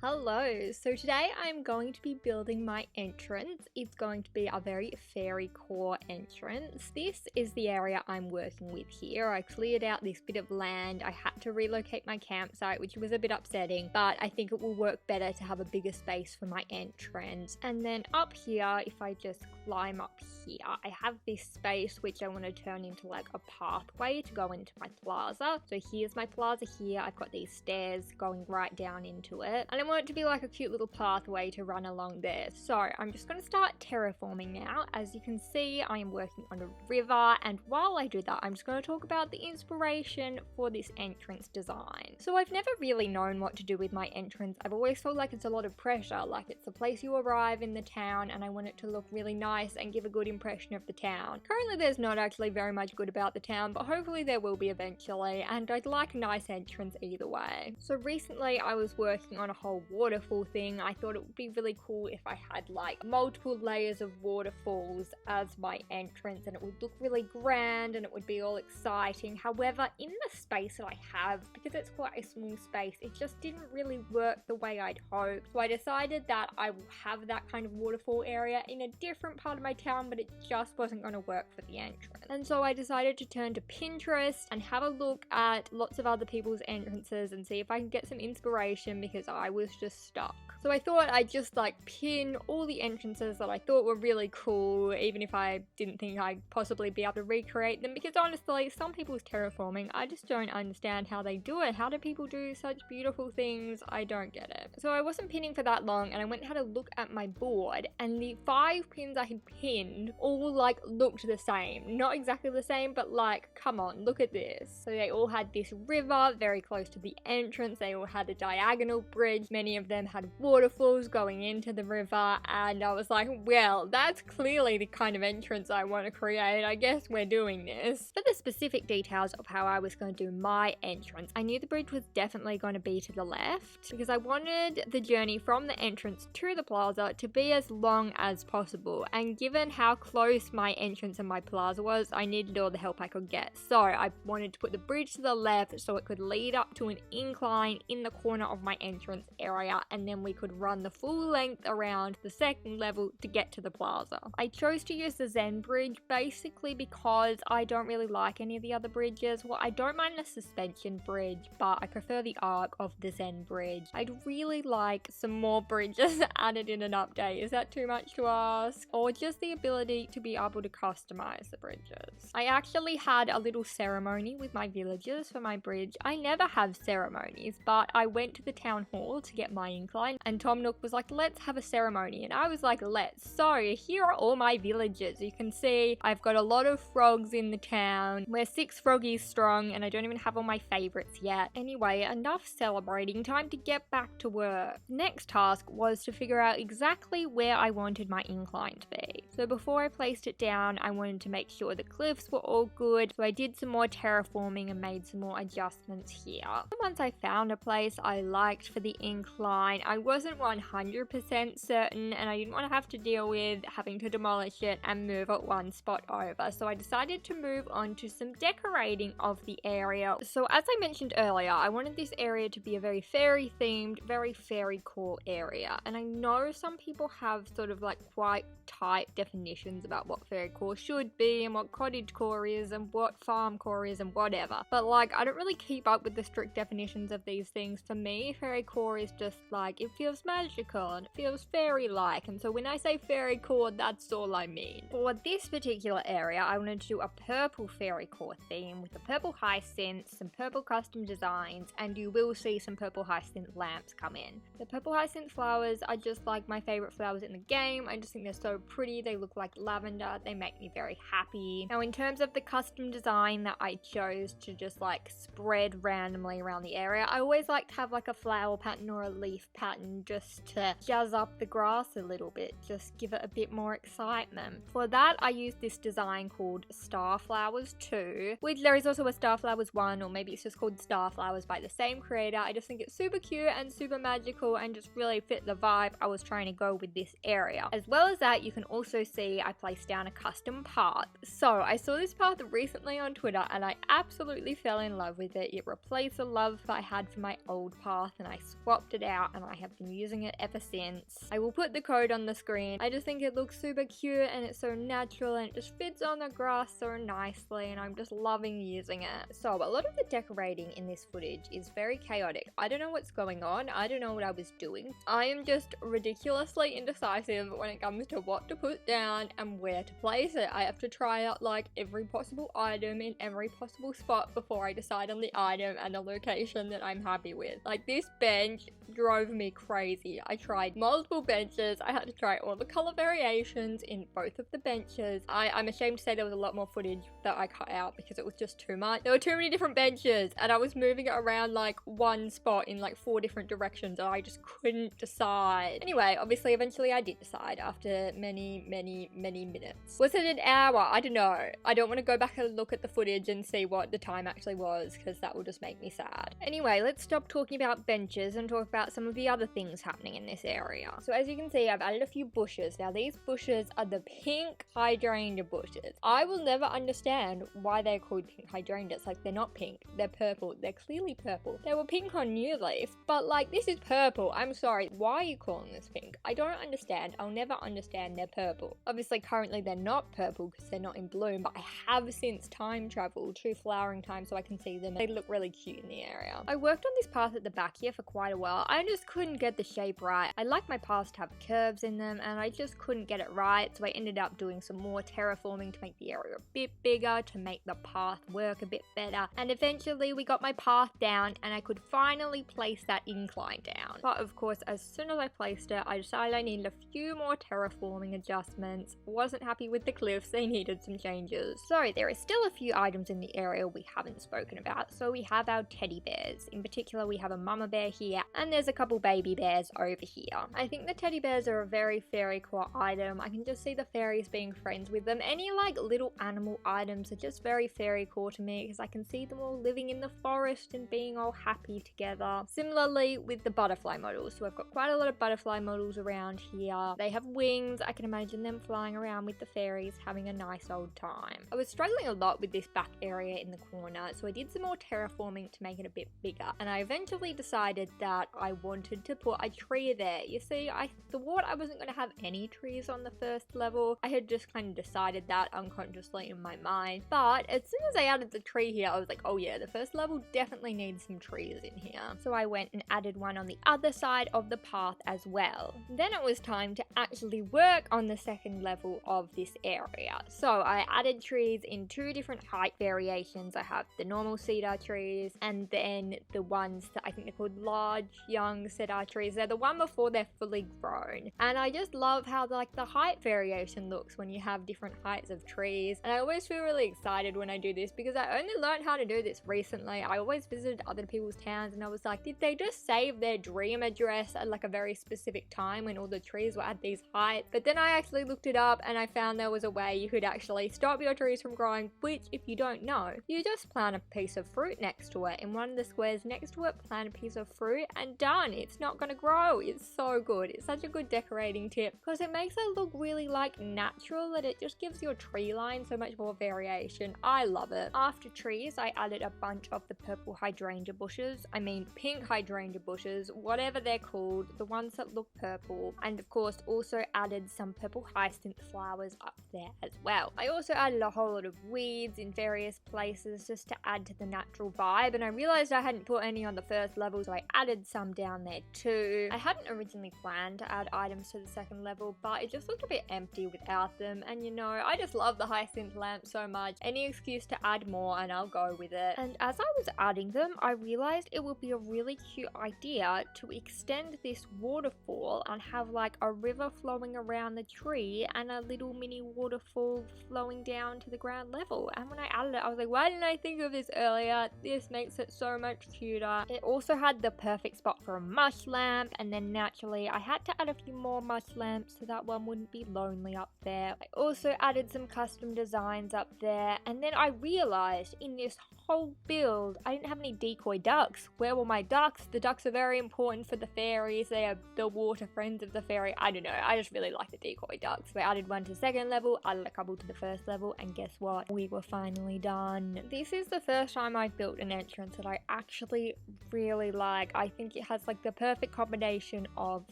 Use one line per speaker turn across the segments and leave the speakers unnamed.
Hello, so today I'm going to be building my entrance. It's going to be a very fairy core entrance. This is the area I'm working with here. I cleared out this bit of land. I had to relocate my campsite, which was a bit upsetting, but I think it will work better to have a bigger space for my entrance. And then up here, if I just climb up here, I have this space which I want to turn into like a pathway to go into my plaza. So here's my plaza here. I've got these stairs going right down into it, and I want it to be like a cute little pathway to run along there. So I'm just going to start terraforming now. As you can see, I am working on a river, and while I do that, I'm just going to talk about the inspiration for this entrance design. So I've never really known what to do with my entrance. I've always felt like it's a lot of pressure, like it's the place you arrive in the town, and I want it to look really nice and give a good impression of the town. Currently there's not actually very much good about the town, but hopefully there will be eventually, and I'd like a nice entrance either way. So recently I was working on a whole waterfall thing. I thought it would be really cool if I had like multiple layers of waterfalls as my entrance, and it would look really grand and it would be all exciting. However, in the space that I have, because it's quite a small space, it just didn't really work the way I'd hoped. So I decided that I will have that kind of waterfall area in a different part of my town, but it just wasn't going to work for the entrance. And so I decided to turn to Pinterest and have a look at lots of other people's entrances and see if I can get some inspiration, because I was just stuck. So I thought I'd just like pin all the entrances that I thought were really cool, even if I didn't think I'd possibly be able to recreate them, because honestly, some people's terraforming, I just don't understand how they do it. How do people do such beautiful things? I don't get it. So I wasn't pinning for that long, and I went and had a look at my board, and the 5 pins I had pinned all like looked the same. Not exactly the same, but like, come on, look at this. So they all had this river very close to the entrance. They all had a diagonal bridge. Many of them had waterfalls going into the river, and I was like, well, that's clearly the kind of entrance I want to create. I guess we're doing this. For the specific details of how I was going to do my entrance, I knew the bridge was definitely going to be to the left, because I wanted the journey from the entrance to the plaza to be as long as possible, and given how close my entrance and my plaza was, I needed all the help I could get. So I wanted to put the bridge to the left so it could lead up to an incline in the corner of my entrance area, and then we could run the full length around the second level to get to the plaza. I chose to use the Zen bridge basically because I don't really like any of the other bridges. Well, I don't mind the suspension bridge, but I prefer the arc of the Zen bridge. I'd really like some more bridges added in an update. Is that too much to ask? Or just the ability to be able to customize the bridges. I actually had a little ceremony with my villagers for my bridge. I never have ceremonies, but I went to the town hall to get my incline, and Tom Nook was like, let's have a ceremony, and I was like, let's. So here are all my villagers. You can see I've got a lot of frogs in the town. We're 6 froggies strong, and I don't even have all my favorites yet. Anyway, enough celebrating, time to get back to work. The next task was to figure out exactly where I wanted my incline to be. So before I placed it down, I wanted to make sure the cliffs were all good, so I did some more terraforming and made some more adjustments here. And once I found a place I liked for the incline, I wasn't 100% certain, and I didn't want to have to deal with having to demolish it and move it one spot over, so I decided to move on to some decorating of the area. So as I mentioned earlier, I wanted this area to be a very fairy themed, very fairy core area, and I know some people have sort of like quite tight definitions about what fairy core should be and what cottage core is and what farm core is and whatever, but like I don't really keep up with the strict definitions of these things. For me, fairy core is just like, it feels magical and it feels fairy-like, and so when I say fairy core, that's all I mean. For this particular area, I wanted to do a purple fairy core theme with the purple hyacinths, some purple custom designs, and you will see some purple hyacinth lamps come in. The purple hyacinth flowers are just like my favorite flowers in the game. I just think they're so pretty. They look like lavender. They make me very happy. Now, in terms of the custom design that I chose to just like spread randomly around the area, I always like to have like a flower pattern or a leaf pattern just to jazz up the grass a little bit, just give it a bit more excitement. For that, I used this design called Starflowers 2, which there is also a Starflowers 1, or maybe it's just called Starflowers by the same creator. I just think it's super cute and super magical and just really fit the vibe I was trying to go with this area. As well as that, you can also also see I placed down a custom path. So I saw this path recently on Twitter and I absolutely fell in love with it. It replaced the love that I had for my old path and I swapped it out and I have been using it ever since. I will put the code on the screen. I just think it looks super cute and it's so natural and it just fits on the grass so nicely and I'm just loving using it. So a lot of the decorating in this footage is very chaotic. I don't know what's going on. I don't know what I was doing. I am just ridiculously indecisive when it comes to what to put down and where to place it. I have to try out like every possible item in every possible spot before I decide on the item and the location that I'm happy with. Like this bench drove me crazy. I tried multiple benches. I had to try all the color variations in both of the benches. I'm ashamed to say there was a lot more footage that I cut out because it was just too much. There were too many different benches and I was moving it around like one spot in like 4 different directions and I just couldn't decide. Anyway, obviously eventually I did decide after many minutes. Was it an hour? I don't know. I don't want to go back and look at the footage and see what the time actually was because that will just make me sad. Anyway, let's stop talking about benches and talk about some of the other things happening in this area. So as you can see, I've added a few bushes. Now these bushes are the pink hydrangea bushes. I will never understand why they're called pink hydrangeas. Like they're not pink, they're purple. They're clearly purple. They were pink on New Leaf, but like this is purple. I'm sorry, why are you calling this pink? I don't understand. I'll never understand. They're purple. Obviously currently they're not purple because they're not in bloom, but I have since time traveled to flowering time so I can see them. They look really cute in the area. I worked on this path at the back here for quite a while. I just couldn't get the shape right. I like my paths to have curves in them and I just couldn't get it right, so I ended up doing some more terraforming to make the area a bit bigger, to make the path work a bit better, and eventually we got my path down and I could finally place that incline down. But of course, as soon as I placed it, I decided I needed a few more terraforming adjustments. Wasn't happy with the cliffs, they needed some changes. So there is still a few items in the area we haven't spoken about. So we have our teddy bears. In particular, we have a mama bear here and there's a couple baby bears over here. I think the teddy bears are a very fairy core item. I can just see the fairies being friends with them. Any like little animal items are just very fairy core to me because I can see them all living in the forest and being all happy together. Similarly with the butterfly models. So I've got quite a lot of butterfly models around here. They have wings. I can imagine them flying around with the fairies having a nice old time. I was struggling a lot with this back area in the corner, so I did some more terraforming to make it a bit bigger, and I eventually decided that I wanted to put a tree there. You see, I thought I wasn't going to have any trees on the first level. I had just kind of decided that unconsciously in my mind, but as soon as I added the tree here, I was like, oh yeah, the first level definitely needs some trees in here. So I went and added one on the other side of the path as well. Then it was time to actually work on the second level of this area. So I added trees in 2 different height variations. I have the normal cedar trees and then the ones that I think they're called large young cedar trees. They're the one before they're fully grown. And I just love how like the height variation looks when you have different heights of trees. And I always feel really excited when I do this because I only learned how to do this recently. I always visited other people's towns and I was like, did they just save their dream address at like a very specific time when all the trees were at these heights? But then I actually looked it up and I found there was a way you could actually stop your trees from growing, which if you don't know, you just plant a piece of fruit next to it. In one of the squares next to it, plant a piece of fruit and done. It's not going to grow. It's so good. It's such a good decorating tip because it makes it look really like natural, that it just gives your tree line so much more variation. I love it. After trees, I added a bunch of the purple hydrangea bushes. I mean pink hydrangea bushes, whatever they're called, the ones that look purple. And of course also added some purple hyacinth flowers up there as well. I also added a whole lot of weeds in various places just to add to the natural vibe, and I realized I hadn't put any on the first level, so I added some down there too. I hadn't originally planned to add items to the second level, but it just looked a bit empty without them, and you know, I just love the hyacinth lamp so much. Any excuse to add more and I'll go with it. And as I was adding them, I realized it would be a really cute idea to extend this waterfall and have like a river flowing around the tree and a little mini waterfall flowing down to the ground level. And when I added it, I was like, why didn't I think of this earlier? This makes it so much cuter. It also had the perfect spot for a mush lamp, and then naturally I had to add a few more mush lamps so that one wouldn't be lonely up there. I also added some custom designs up there, and then I realized in this whole build, I didn't have any decoy ducks. Where were my ducks? The ducks are very important for the fairies. They are the water friends of the fairy. I don't know. I just really like the decoy ducks. We added one to second level, added a couple to the first level, and guess what? We were finally done. This is the first time I've built an entrance that I actually really like. I think it has like the perfect combination of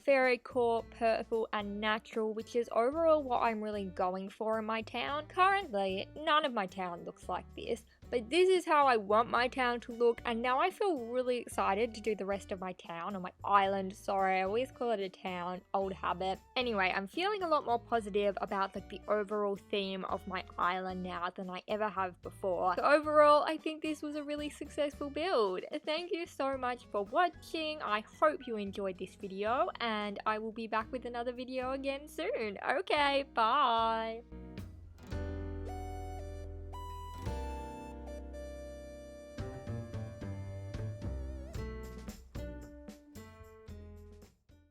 fairy core, purple, and natural, which is overall what I'm really going for in my town. Currently, none of my town looks like this, but this is how I want my town to look, and now I feel really excited to do the rest of my town, or my island, sorry, I always call it a town, old habit. Anyway, I'm feeling a lot more positive about like the overall theme of my island now than I ever have before. So overall, I think this was a really successful build. Thank you so much for watching. I hope you enjoyed this video, and I will be back with another video again soon. Okay, bye!